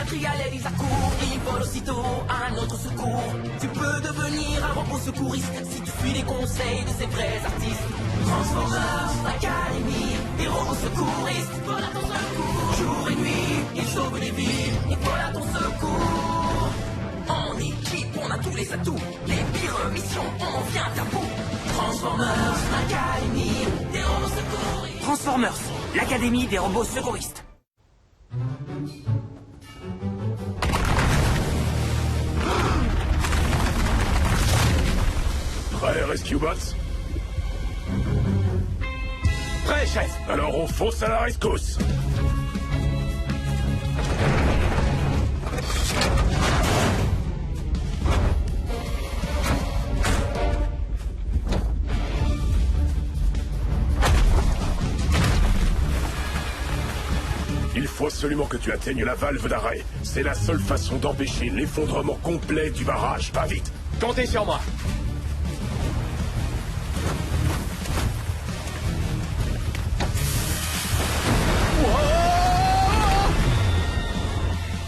crie à l'aide, ils accourent. Ils volent aussitôt à notre secours. Tu peux devenir un robot secouriste si tu suis les conseils de ces vrais artistes. Transformers Academy, des robots secouristes. Volent à ton secours. Jour et nuit, ils sauvent des vies. Ils volent à ton secours. En équipe, on a tous les atouts. Les pires missions, on vient à bout. Transformers Academy, des robots secouristes. Transformers, l'Académie des robots secouristes. Prêt, Rescue Bots? Prêt, chef. Alors on fonce à la rescousse. Il faut absolument que tu atteignes la valve d'arrêt. C'est la seule façon d'empêcher l'effondrement complet du barrage. Va vite. Comptez sur moi.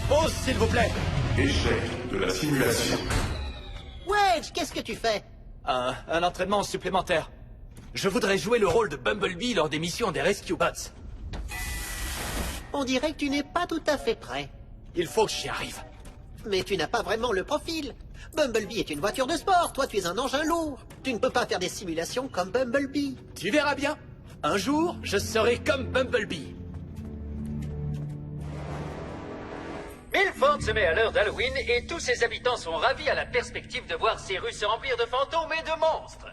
Pause, s'il vous plaît. Échec de la simulation. Wedge, qu'est-ce que tu fais? Un entraînement supplémentaire. Je voudrais jouer le rôle de Bumblebee lors des missions des Rescue Bots. On dirait que tu n'es pas tout à fait prêt. Il faut que j'y arrive. Mais tu n'as pas vraiment le profil. Bumblebee est une voiture de sport, toi tu es un engin lourd. Tu ne peux pas faire des simulations comme Bumblebee. Tu verras bien. Un jour, je serai comme Bumblebee. Milford se met à l'heure d'Halloween et tous ses habitants sont ravis à la perspective de voir ces rues se remplir de fantômes et de monstres.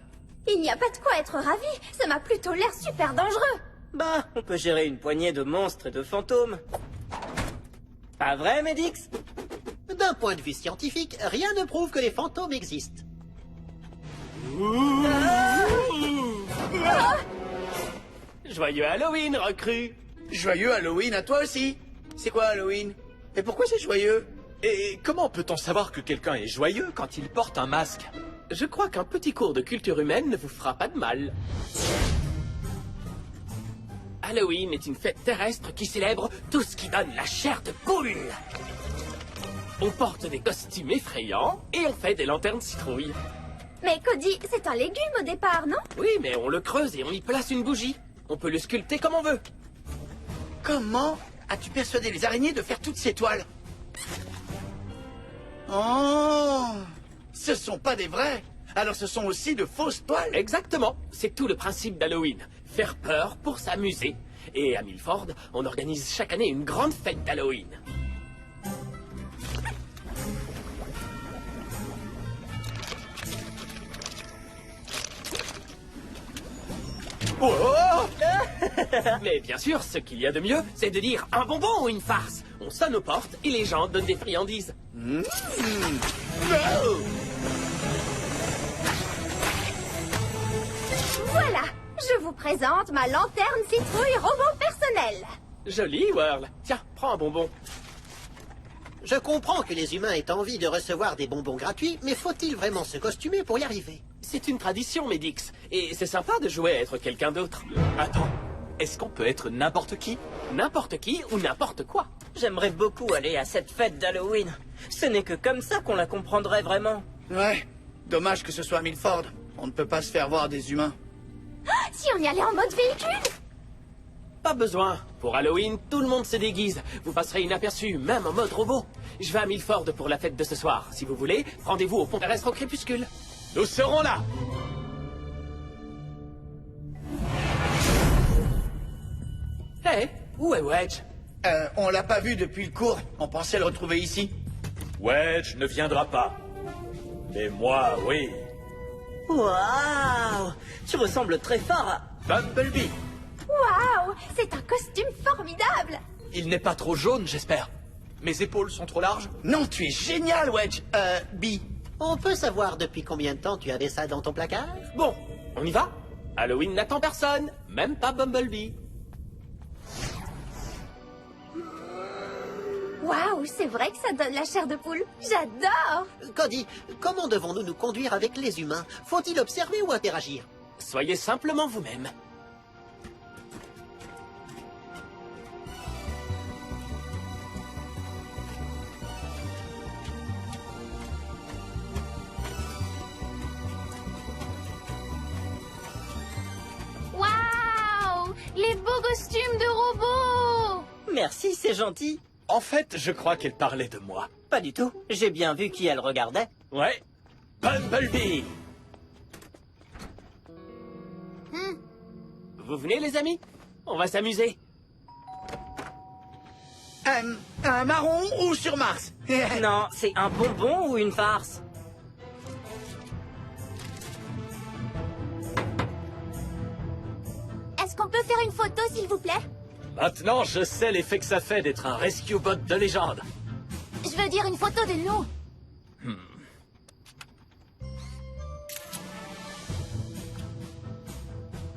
Il n'y a pas de quoi être ravi, ça m'a plutôt l'air super dangereux. Bah, on peut gérer une poignée de monstres et de fantômes. Pas vrai, Medix? D'un point de vue scientifique, rien ne prouve que les fantômes existent. Joyeux Halloween, recrue. Joyeux Halloween à toi aussi. C'est quoi Halloween? Et pourquoi c'est joyeux? Et comment peut-on savoir que quelqu'un est joyeux quand il porte un masque? Je crois qu'un petit cours de culture humaine ne vous fera pas de mal. Halloween est une fête terrestre qui célèbre tout ce qui donne la chair de poule. On porte des costumes effrayants et on fait des lanternes citrouilles. Mais Cody, c'est un légume au départ, non? Oui, mais on le creuse et on y place une bougie. On peut le sculpter comme on veut. Comment as-tu persuadé les araignées de faire toutes ces toiles? Oh, ce sont pas des vrais. Alors ce sont aussi de fausses toiles. Exactement, c'est tout le principe d'Halloween. Faire peur pour s'amuser. Et à Milford, on organise chaque année une grande fête d'Halloween. Oh. Mais bien sûr, ce qu'il y a de mieux, c'est de dire un bonbon ou une farce. On sonne aux portes et les gens donnent des friandises. Voilà, je vous présente ma lanterne citrouille robot personnel. Joli, Whirl. Tiens, prends un bonbon. Je comprends que les humains aient envie de recevoir des bonbons gratuits, mais faut-il vraiment se costumer pour y arriver? C'est une tradition, Medix. Et c'est sympa de jouer à être quelqu'un d'autre. Attends, est-ce qu'on peut être n'importe qui? N'importe qui ou n'importe quoi? J'aimerais beaucoup aller à cette fête d'Halloween. Ce n'est que comme ça qu'on la comprendrait vraiment. Ouais, dommage que ce soit Milford. On ne peut pas se faire voir des humains. Si on y allait en mode véhicule? Pas besoin. Pour Halloween, tout le monde se déguise. Vous passerez inaperçu, même en mode robot. Je vais à Milford pour la fête de ce soir. Si vous voulez, rendez-vous au pont terrestre au crépuscule. Nous serons là. Hé, où est Wedge? On l'a pas vu depuis le cours. On pensait le retrouver ici. Wedge ne viendra pas. Mais moi, oui. Waouh! Tu ressembles très fort à... Bumblebee. Waouh, c'est un costume formidable. Il n'est pas trop jaune, j'espère. Mes épaules sont trop larges? Non, tu es génial, Wedge. Bee. On peut savoir depuis combien de temps tu avais ça dans ton placard? Bon, on y va? Halloween n'attend personne, même pas Bumblebee. Waouh, c'est vrai que ça donne la chair de poule. J'adore. Cody, comment devons-nous nous conduire avec les humains? Faut-il observer ou interagir? Soyez simplement vous-même. costume de robot! Merci, c'est gentil. En fait, je crois qu'elle parlait de moi. Pas du tout. J'ai bien vu qui elle regardait. Ouais. Bumblebee. Vous venez, les amis? On va s'amuser. Un marron ou sur Mars? Non, c'est un bonbon ou une farce? Est-ce qu'on peut faire une photo, s'il vous plaît? Maintenant, je sais l'effet que ça fait d'être un rescue bot de légende. Je veux dire une photo de nous.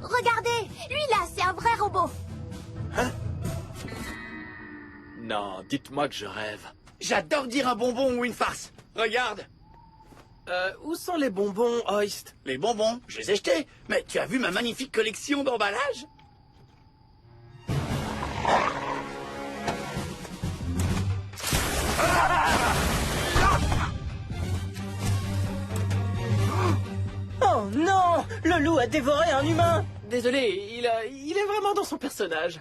Regardez, lui là, c'est un vrai robot. Non, dites-moi que je rêve. J'adore dire un bonbon ou une farce. Regarde, Où sont les bonbons, Hoist? les bonbons, je les ai jetés. Mais tu as vu ma magnifique collection d'emballages? Oh non! Le loup a dévoré un humain! Désolé, il est vraiment dans son personnage.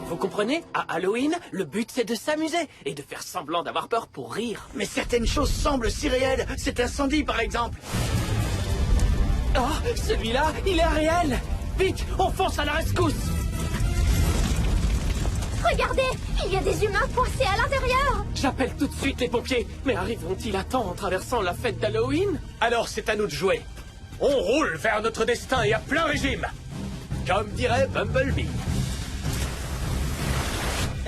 Vous comprenez? À Halloween, le but c'est de s'amuser et de faire semblant d'avoir peur pour rire. Mais certaines choses semblent si réelles. Cet incendie, par exemple. Oh, celui-là, il est réel! Vite, on fonce à la rescousse! Regardez, il y a des humains coincés à l'intérieur. J'appelle tout de suite les pompiers, mais arriveront-ils à temps en traversant la fête d'Halloween? Alors c'est à nous de jouer. On roule vers notre destin et à plein régime. Comme dirait Bumblebee.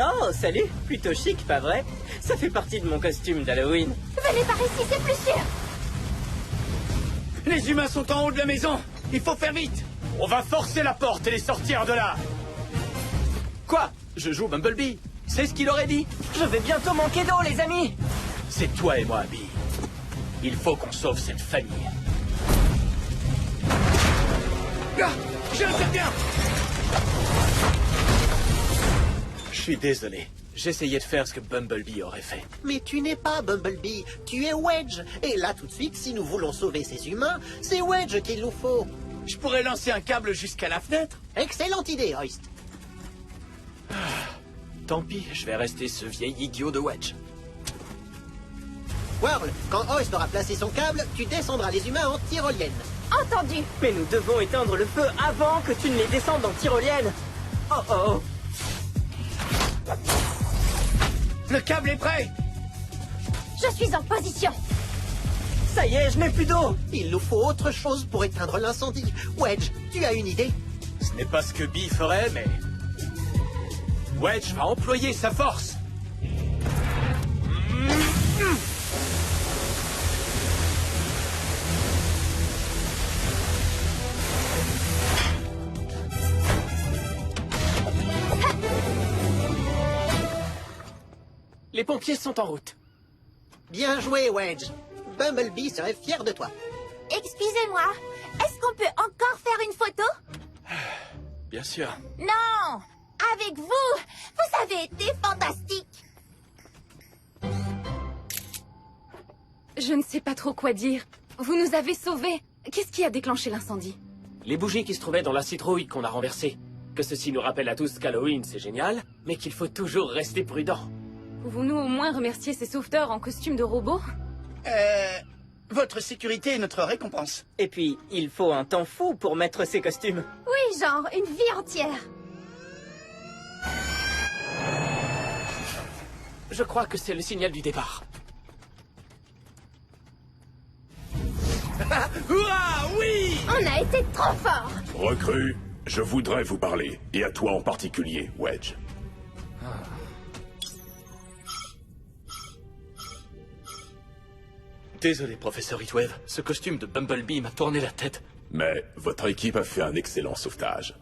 Oh, salut! Plutôt chic, pas vrai? Ça fait partie de mon costume d'Halloween. Venez par ici, c'est plus sûr. Les humains sont en haut de la maison. Il faut faire vite. On va forcer la porte et les sortir de là. Quoi? Je joue Bumblebee. C'est ce qu'il aurait dit. Je vais bientôt manquer d'eau, les amis! C'est toi et moi, Bee. Il faut qu'on sauve cette famille. Ah, j'interviens. Je suis désolé. J'essayais de faire ce que Bumblebee aurait fait. Mais tu n'es pas Bumblebee, tu es Wedge. Et là, tout de suite, si nous voulons sauver ces humains, c'est Wedge qu'il nous faut. Je pourrais lancer un câble jusqu'à la fenêtre. Excellente idée, Hoist. Tant pis, je vais rester ce vieil idiot de Wedge. Whirl, quand Hoist aura placé son câble, tu descendras les humains en tyrolienne. Entendu. Mais nous devons éteindre le feu avant que tu ne les descendes en tyrolienne! Oh oh! Le câble est prêt. Je suis en position. Ça y est, je n'ai plus d'eau! Il nous faut autre chose pour éteindre l'incendie. Wedge, tu as une idée? Ce n'est pas ce que Bee ferait, mais... Wedge va employer sa force. Les pompiers sont en route. Bien joué, Wedge. Bumblebee serait fier de toi. Excusez-moi, est-ce qu'on peut encore faire une photo? Bien sûr. Non! Avec vous! Vous avez été fantastique! Je ne sais pas trop quoi dire. Vous nous avez sauvés. Qu'est-ce qui a déclenché l'incendie? Les bougies qui se trouvaient dans la citrouille qu'on a renversée. Que ceci nous rappelle à tous qu'Halloween c'est génial, mais qu'il faut toujours rester prudent. Pouvons-nous au moins remercier ces sauveteurs en costume de robot? Votre sécurité est notre récompense. Et puis, il faut un temps fou pour mettre ces costumes. Oui, genre, une vie entière. Je crois que c'est le signal du départ. Hurrah, oui! On a été trop forts. Recrue, je voudrais vous parler, et à toi en particulier, Wedge. Désolé, professeur Heatwave. Ce costume de Bumblebee m'a tourné la tête. Mais votre équipe a fait un excellent sauvetage.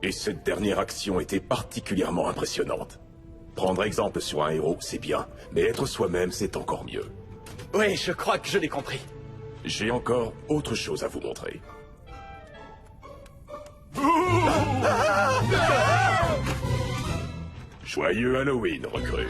Et cette dernière action était particulièrement impressionnante. Prendre exemple sur un héros, c'est bien, mais être soi-même, c'est encore mieux. Oui, je crois que je l'ai compris. J'ai encore autre chose à vous montrer. Joyeux Halloween, recrue.